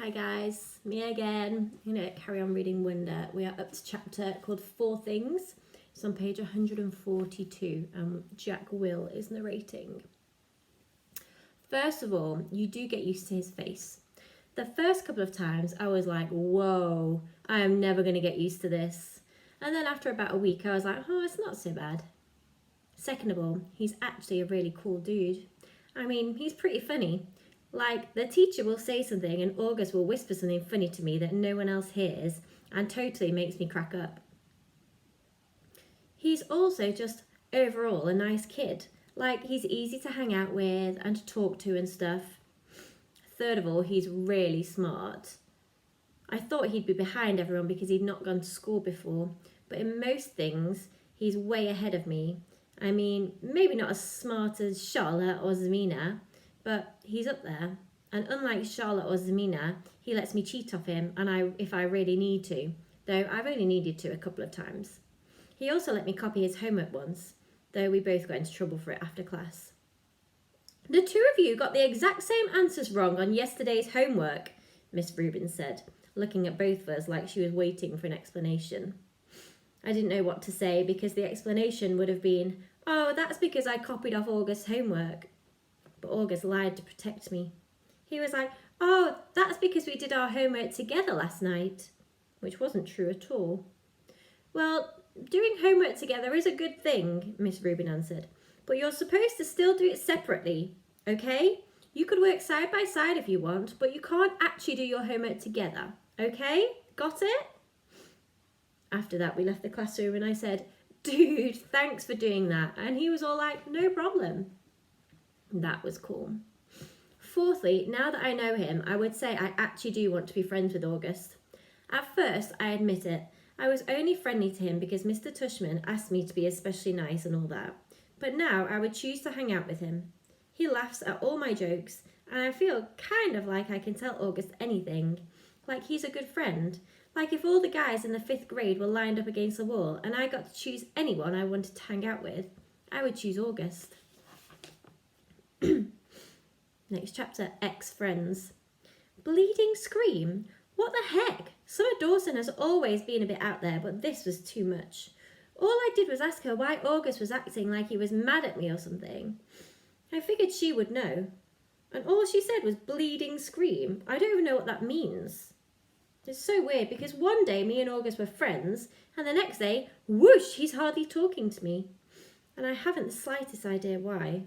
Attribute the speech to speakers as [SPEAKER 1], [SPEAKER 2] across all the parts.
[SPEAKER 1] Hi guys, me again. I'm going to carry on reading Wonder. We are up to chapter called Four Things. It's on page 142 and Jack Will is narrating. First of all, you do get used to his face. The first couple of times I was like, whoa, I am never going to get used to this. And then after about a week I was like, oh, it's not so bad. Second of all, he's actually a really cool dude. I mean, he's pretty funny. Like, the teacher will say something and August will whisper something funny to me that no one else hears and totally makes me crack up. He's also just overall a nice kid. Like, he's easy to hang out with and to talk to and stuff. Third of all, he's really smart. I thought he'd be behind everyone because he'd not gone to school before, but in most things, he's way ahead of me. I mean, maybe not as smart as Charlotte or Zamina, but he's up there. And unlike Charlotte or Zamina, he lets me cheat off him if I really need to, though I've only needed to a couple of times. He also let me copy his homework once, though we both got into trouble for it after class. The two of you got the exact same answers wrong on yesterday's homework, Miss Rubin said, looking at both of us like she was waiting for an explanation. I didn't know what to say because the explanation would have been, oh, that's because I copied off August's homework. But August lied to protect me. He was like, oh, that's because we did our homework together last night, which wasn't true at all. Well, doing homework together is a good thing, Miss Rubin answered, but you're supposed to still do it separately, okay? You could work side by side if you want, but you can't actually do your homework together, okay? Got it? After that, we left the classroom and I said, dude, thanks for doing that. And he was all like, no problem. That was cool. Fourthly, now that I know him, I would say I actually do want to be friends with August. At first, I admit it, I was only friendly to him because Mr. Tushman asked me to be especially nice and all that. But now I would choose to hang out with him. He laughs at all my jokes, and I feel kind of like I can tell August anything. Like he's a good friend. Like if all the guys in the 5th grade were lined up against the wall and I got to choose anyone I wanted to hang out with, I would choose August. Next chapter, Ex-Friends. Bleeding Scream? What the heck? Summer Dawson has always been a bit out there, but this was too much. All I did was ask her why August was acting like he was mad at me or something. I figured she would know. And all she said was bleeding scream. I don't even know what that means. It's so weird because one day me and August were friends and the next day, whoosh, he's hardly talking to me. And I haven't the slightest idea why.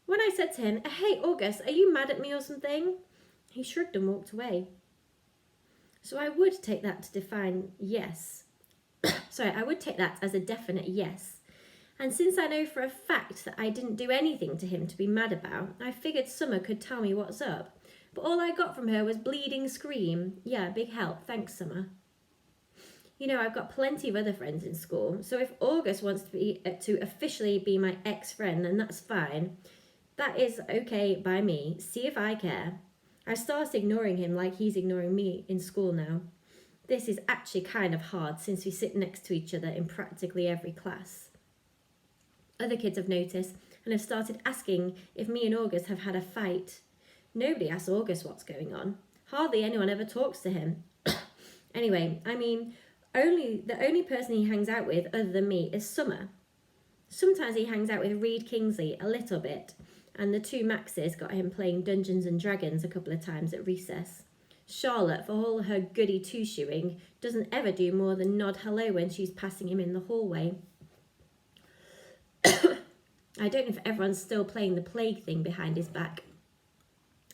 [SPEAKER 1] When I said to him, hey August, are you mad at me or something? He shrugged and walked away. So I would take that to define yes. I would take that as a definite yes. And since I know for a fact that I didn't do anything to him to be mad about, I figured Summer could tell me what's up. But all I got from her was bleeding scream. Yeah, big help. Thanks, Summer. You know, I've got plenty of other friends in school. So if August wants to officially be my ex-friend, then that's fine. That is okay by me. See if I care. I started ignoring him like he's ignoring me in school now. This is actually kind of hard since we sit next to each other in practically every class. Other kids have noticed and have started asking if me and August have had a fight. Nobody asks August what's going on. Hardly anyone ever talks to him. Anyway, I mean, the only person he hangs out with other than me is Summer. Sometimes he hangs out with Reed Kingsley a little bit, and the two Maxes got him playing Dungeons and Dragons a couple of times at recess. Charlotte, for all her goody two-shoeing, doesn't ever do more than nod hello when she's passing him in the hallway. I don't know if everyone's still playing the plague thing behind his back,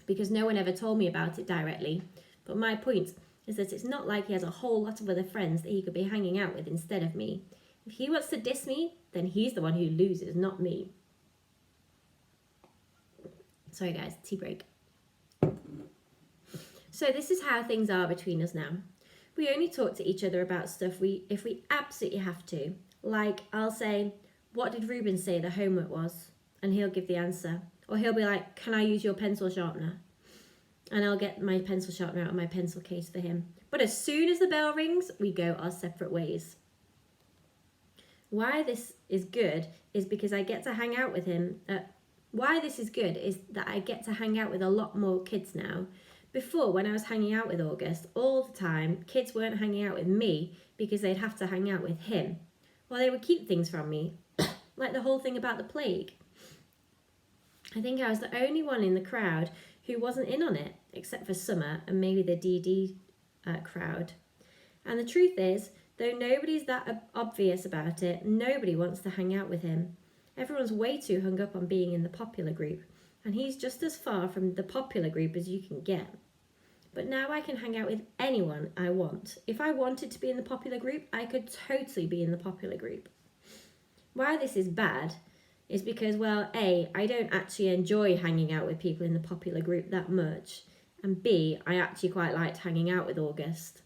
[SPEAKER 1] because no one ever told me about it directly, but my point is that it's not like he has a whole lot of other friends that he could be hanging out with instead of me. If he wants to diss me, then he's the one who loses, not me. Sorry guys, tea break. So this is how things are between us now. We only talk to each other about stuff if we absolutely have to. Like, I'll say, what did Ruben say the homework was? And he'll give the answer. Or he'll be like, can I use your pencil sharpener? And I'll get my pencil sharpener out of my pencil case for him. But as soon as the bell rings, we go our separate ways. Why this is good is because I get to hang out with him. Why this is good is that I get to hang out with a lot more kids now. Before, when I was hanging out with August all the time, kids weren't hanging out with me because they'd have to hang out with him. Or they would keep things from me, like the whole thing about the plague. I think I was the only one in the crowd who wasn't in on it, except for Summer and maybe the DD crowd. And the truth is, though nobody's that obvious about it, nobody wants to hang out with him. Everyone's way too hung up on being in the popular group, and he's just as far from the popular group as you can get. But now I can hang out with anyone I want. If I wanted to be in the popular group, I could totally be in the popular group. Why this is bad is because, well, A, I don't actually enjoy hanging out with people in the popular group that much, and B, I actually quite liked hanging out with August.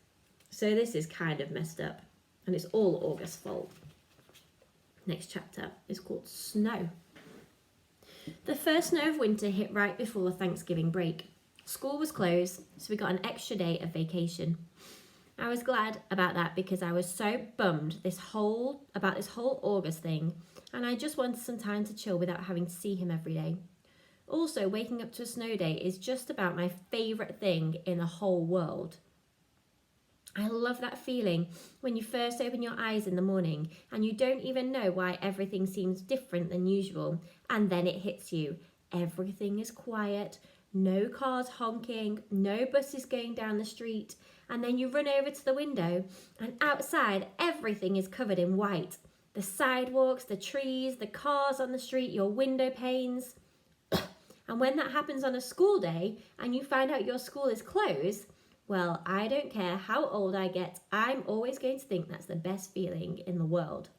[SPEAKER 1] So this is kind of messed up, and it's all August's fault. Next chapter is called Snow. The first snow of winter hit right before Thanksgiving break. School was closed, so we got an extra day of vacation. I was glad about that because I was so bummed about this whole August thing, and I just wanted some time to chill without having to see him every day. Also, waking up to a snow day is just about my favourite thing in the whole world. I love that feeling when you first open your eyes in the morning and you don't even know why everything seems different than usual, and then it hits you. Everything is quiet, no cars honking, no buses going down the street, and then you run over to the window and outside everything is covered in white. The sidewalks, the trees, the cars on the street, your window panes. And when that happens on a school day and you find out your school is closed, well, I don't care how old I get, I'm always going to think that's the best feeling in the world.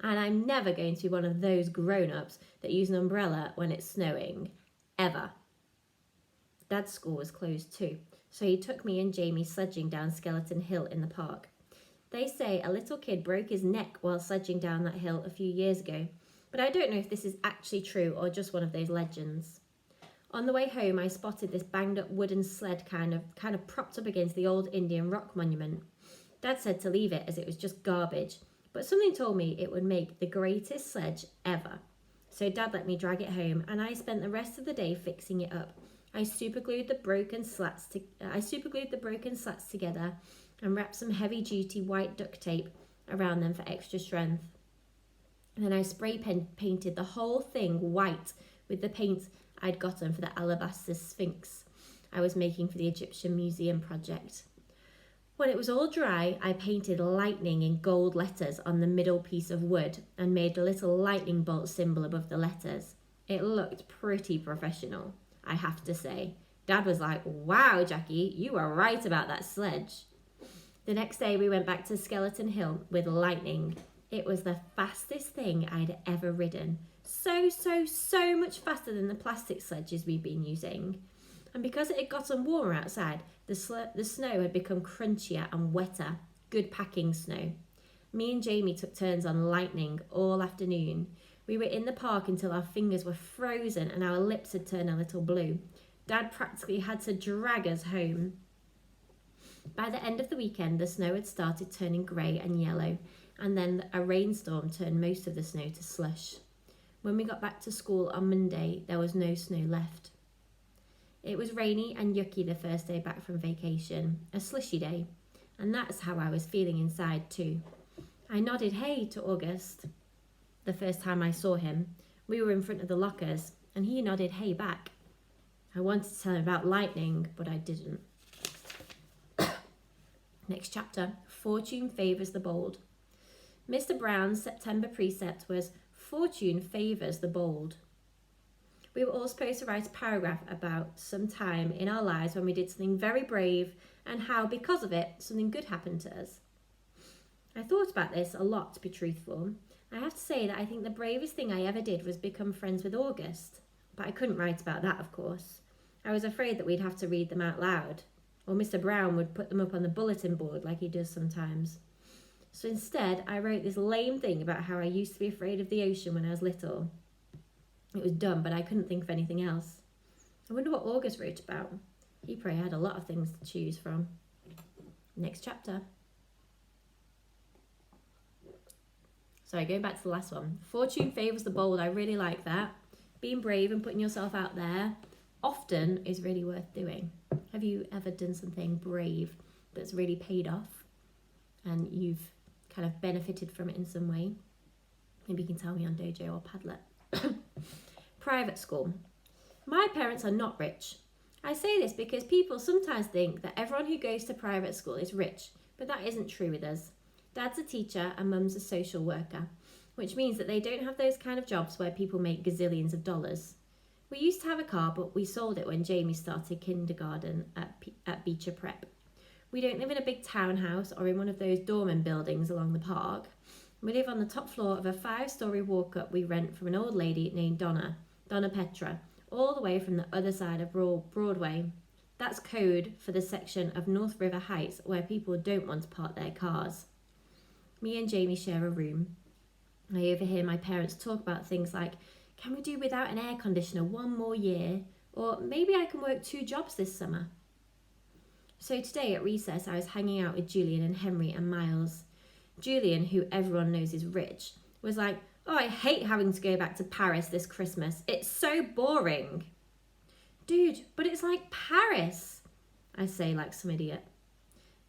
[SPEAKER 1] And I'm never going to be one of those grown-ups that use an umbrella when it's snowing, ever. Dad's school was closed too, so he took me and Jamie sledging down Skeleton Hill in the park. They say a little kid broke his neck while sledging down that hill a few years ago, but I don't know if this is actually true or just one of those legends. On the way home, I spotted this banged-up wooden sled kind of propped up against the old Indian rock monument. Dad said to leave it as it was just garbage, but something told me it would make the greatest sledge ever. So Dad let me drag it home, and I spent the rest of the day fixing it up. I superglued the broken slats together and wrapped some heavy-duty white duct tape around them for extra strength. And then I spray painted the whole thing white with the paint I'd gotten for the alabaster sphinx I was making for the Egyptian Museum project. When it was all dry, I painted lightning in gold letters on the middle piece of wood and made a little lightning bolt symbol above the letters. It looked pretty professional, I have to say. Dad was like, "Wow, Jackie, you were right about that sledge." The next day we went back to Skeleton Hill with lightning. It was the fastest thing I'd ever ridden. So much faster than the plastic sledges we've been using. And because it had gotten warmer outside, the snow had become crunchier and wetter. Good packing snow. Me and Jamie took turns on lightning all afternoon. We were in the park until our fingers were frozen and our lips had turned a little blue. Dad practically had to drag us home. By the end of the weekend, the snow had started turning grey and yellow, and then a rainstorm turned most of the snow to slush. When we got back to school on Monday, there was no snow left. It was rainy and yucky the first day back from vacation, a slushy day, and that's how I was feeling inside too. I nodded hey to August the first time I saw him. We were in front of the lockers, and he nodded hey back. I wanted to tell him about lightning, but I didn't. Next chapter, Fortune favours the bold. Mr. Brown's September precept was, "Fortune favours the bold." We were all supposed to write a paragraph about some time in our lives when we did something very brave and how, because of it, something good happened to us. I thought about this a lot, to be truthful. I have to say that I think the bravest thing I ever did was become friends with August, but I couldn't write about that, of course. I was afraid that we'd have to read them out loud, or Mr. Brown would put them up on the bulletin board like he does sometimes. So instead, I wrote this lame thing about how I used to be afraid of the ocean when I was little. It was dumb, but I couldn't think of anything else. I wonder what August wrote about. He probably had a lot of things to choose from. Next chapter. Sorry, going back to the last one. Fortune favours the bold. I really like that. Being brave and putting yourself out there. often is really worth doing. Have you ever done something brave that's really paid off and you've kind of benefited from it in some way? Maybe you can tell me on Dojo or Padlet. Private school. My parents are not rich. I say this because people sometimes think that everyone who goes to private school is rich, but that isn't true with us. Dad's a teacher and mum's a social worker, which means that they don't have those kind of jobs where people make gazillions of dollars. We used to have a car, but we sold it when Jamie started kindergarten at Beecher Prep. We don't live in a big townhouse or in one of those doorman buildings along the park. We live on the top floor of a 5-story walk-up we rent from an old lady named Donna Petra, all the way from the other side of Broadway. That's code for the section of North River Heights where people don't want to park their cars. Me and Jamie share a room. I overhear my parents talk about things like, can we do without an air conditioner one more year? Or maybe I can work 2 jobs this summer. So today at recess I was hanging out with Julian and Henry and Miles. Julian, who everyone knows is rich, was like, oh, I hate having to go back to Paris this Christmas. It's so boring. Dude, but it's like Paris, I say like some idiot.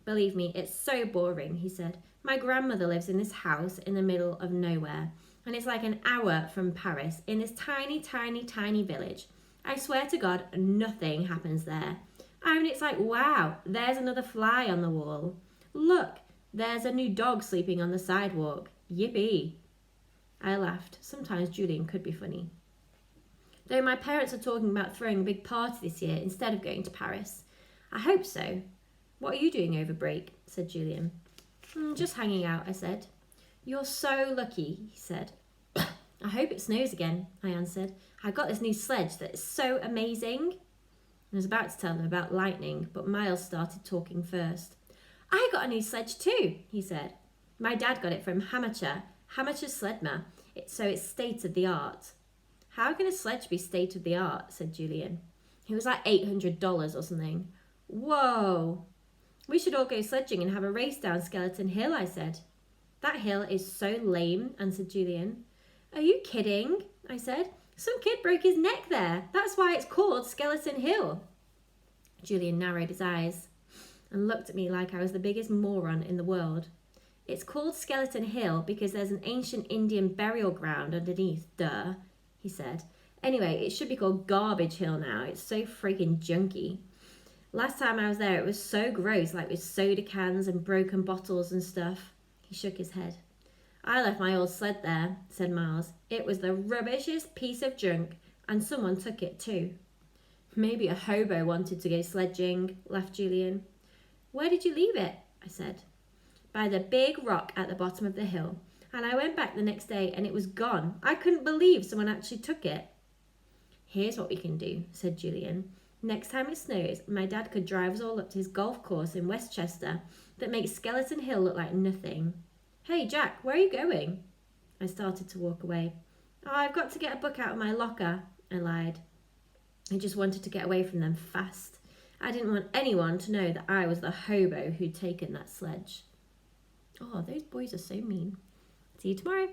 [SPEAKER 1] Believe me, it's so boring, he said. My grandmother lives in this house in the middle of nowhere, and it's like an hour from Paris in this tiny, tiny, tiny village. I swear to God, nothing happens there. I mean, it's like, wow, there's another fly on the wall. Look, there's a new dog sleeping on the sidewalk. Yippee. I laughed. Sometimes Julian could be funny. Though my parents are talking about throwing a big party this year instead of going to Paris. I hope so. What are you doing over break? Said Julian. Just hanging out, I said. You're so lucky, he said. I hope it snows again, I answered. I got this new sledge that is so amazing. I was about to tell them about lightning, but Miles started talking first. I got a new sledge too, he said. My dad got it from Hamacher Sledma, so it's state of the art. How can a sledge be state of the art? Said Julian. It was like $800 or something. Whoa! We should all go sledging and have a race down Skeleton Hill, I said. That hill is so lame, answered Julian. Are you kidding? I said. Some kid broke his neck there. That's why it's called Skeleton Hill. Julian narrowed his eyes and looked at me like I was the biggest moron in the world. It's called Skeleton Hill because there's an ancient Indian burial ground underneath, duh, he said. Anyway, it should be called Garbage Hill now. It's so freaking junky. Last time I was there, it was so gross, like with soda cans and broken bottles and stuff. He shook his head. I left my old sled there, said Miles. It was the rubbishest piece of junk, and someone took it too. Maybe a hobo wanted to go sledging, laughed Julian. Where did you leave it? I said. By the big rock at the bottom of the hill, and I went back the next day and it was gone. I couldn't believe someone actually took it. Here's what we can do, said Julian. Next time it snows, my dad could drive us all up to his golf course in Westchester that makes Skeleton Hill look like nothing. Hey, Jack, where are you going? I started to walk away. Oh, I've got to get a book out of my locker, I lied. I just wanted to get away from them fast. I didn't want anyone to know that I was the hobo who'd taken that sledge. Oh, those boys are so mean. See you tomorrow.